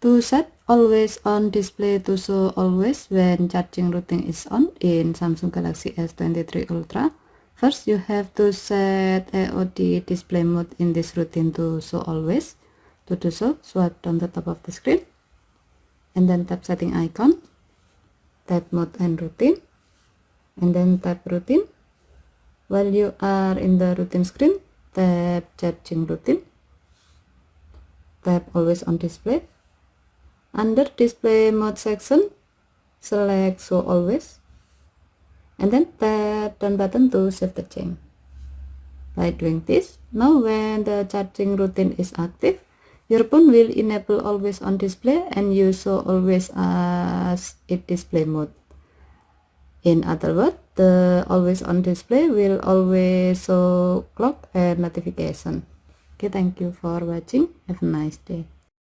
To set always on display to show always when charging routine is on in Samsung Galaxy S23 Ultra, first you have to set AOD display mode in this routine to show always. To do so, swipe down the top of the screen and then tap setting icon, tap mode and routine, and then tap routine. While you are in the routine screen, tap charging routine, tap always on display. Under display mode section, select show always, and then tap down button to save the change. By doing this, now when the charging routine is active, your phone will enable always on display and you show always as its display mode. In other words, the always on display will always show clock and notification. Okay, thank you for watching. Have a nice day.